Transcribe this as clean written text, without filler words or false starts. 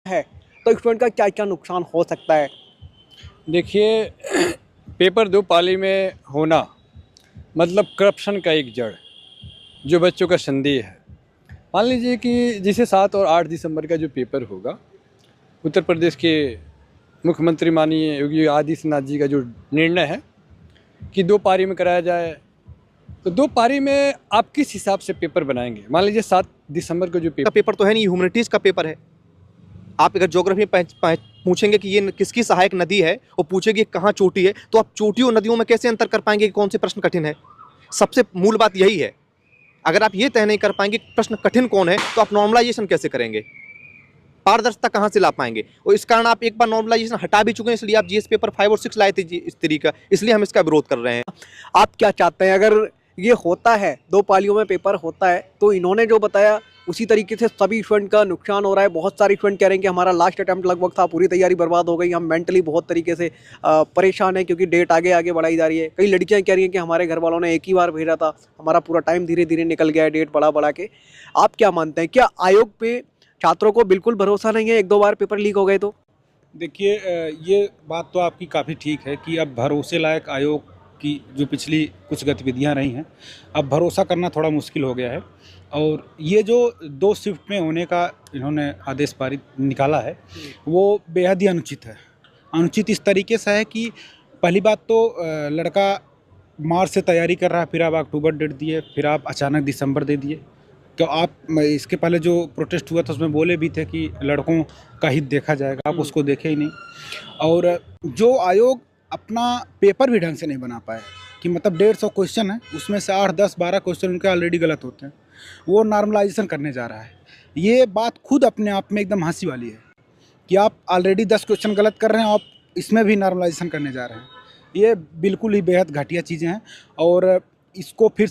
है तो स्टूडेंट का क्या क्या नुकसान हो सकता है? देखिए, पेपर दो पाली में होना मतलब करप्शन का एक जड़ जो बच्चों का संदेह है। मान लीजिए कि जिसे 7 और 8 दिसंबर का जो पेपर होगा, उत्तर प्रदेश के मुख्यमंत्री माननीय योगी आदित्यनाथ जी का जो निर्णय है कि 2 पारी में कराया जाए, तो 2 पारी में आप किस हिसाब से पेपर बनाएंगे? मान लीजिए 7 दिसंबर को जो का पेपर पेपर तो है नहीं, ह्यूमैनिटीज़ का पेपर है। आप अगर ज्योग्राफी में पूछेंगे कि ये किसकी सहायक नदी है और पूछेंगे कहाँ चोटी है, तो आप चोटी और नदियों में कैसे अंतर कर पाएंगे कि कौन से प्रश्न कठिन है? सबसे मूल बात यही है। अगर आप ये तय नहीं कर पाएंगे कि प्रश्न कठिन कौन है, तो आप नॉर्मलाइजेशन कैसे करेंगे? पारदर्शिता कहाँ से ला पाएंगे? और इस कारण आप एक बार नॉर्मलाइजेशन हटा भी चुके हैं, इसलिए आप जीएस पेपर 5 और 6 लाए थे इस तरीका, इसलिए हम इसका विरोध कर रहे हैं। आप क्या चाहते हैं अगर ये होता है, 2 पालियों में पेपर होता है, तो इन्होंने जो बताया उसी तरीके से सभी स्टूडेंट का नुकसान हो रहा है? बहुत सारे स्टूडेंट कह रहे हैं कि हमारा लास्ट अटेम्प्ट लगभग था, पूरी तैयारी बर्बाद हो गई, हम मेंटली बहुत तरीके से परेशान हैं क्योंकि डेट आगे आगे बढ़ाई जा रही है। कई लड़कियां कह रही हैं कि हमारे घर वालों ने एक ही बार भेजा था, हमारा पूरा टाइम धीरे धीरे निकल गया है डेट बढ़ा बढ़ा के। आप क्या मानते हैं, क्या आयोग पे छात्रों को बिल्कुल भरोसा नहीं है, 1-2 बार पेपर लीक हो गए तो? देखिए, ये बात तो आपकी काफ़ी ठीक है कि अब भरोसे लायक आयोग की जो पिछली कुछ गतिविधियां रही हैं, अब भरोसा करना थोड़ा मुश्किल हो गया है। और ये जो 2 शिफ्ट में होने का इन्होंने आदेश पारित निकाला है, वो बेहद ही अनुचित है। अनुचित इस तरीके से है कि पहली बात तो लड़का मार्च से तैयारी कर रहा है, फिर आप अक्टूबर डेट दिए, फिर आप अचानक दिसंबर दे दिए। तो आप इसके पहले जो प्रोटेस्ट हुआ था उसमें बोले भी थे कि लड़कों का हित देखा जाएगा, आप उसको देखे ही नहीं। और जो आयोग अपना पेपर भी ढंग से नहीं बना पाए कि मतलब 150 क्वेश्चन है, उसमें से 8, 10, 12 क्वेश्चन उनके ऑलरेडी गलत होते हैं, वो नॉर्मलाइजेशन करने जा रहा है। ये बात खुद अपने आप में एकदम हंसी वाली है कि आप ऑलरेडी 10 क्वेश्चन गलत कर रहे हैं, आप इसमें भी नॉर्मलाइजेशन करने जा रहे हैं। ये बिल्कुल ही बेहद घटिया चीज़ें हैं और इसको फिर से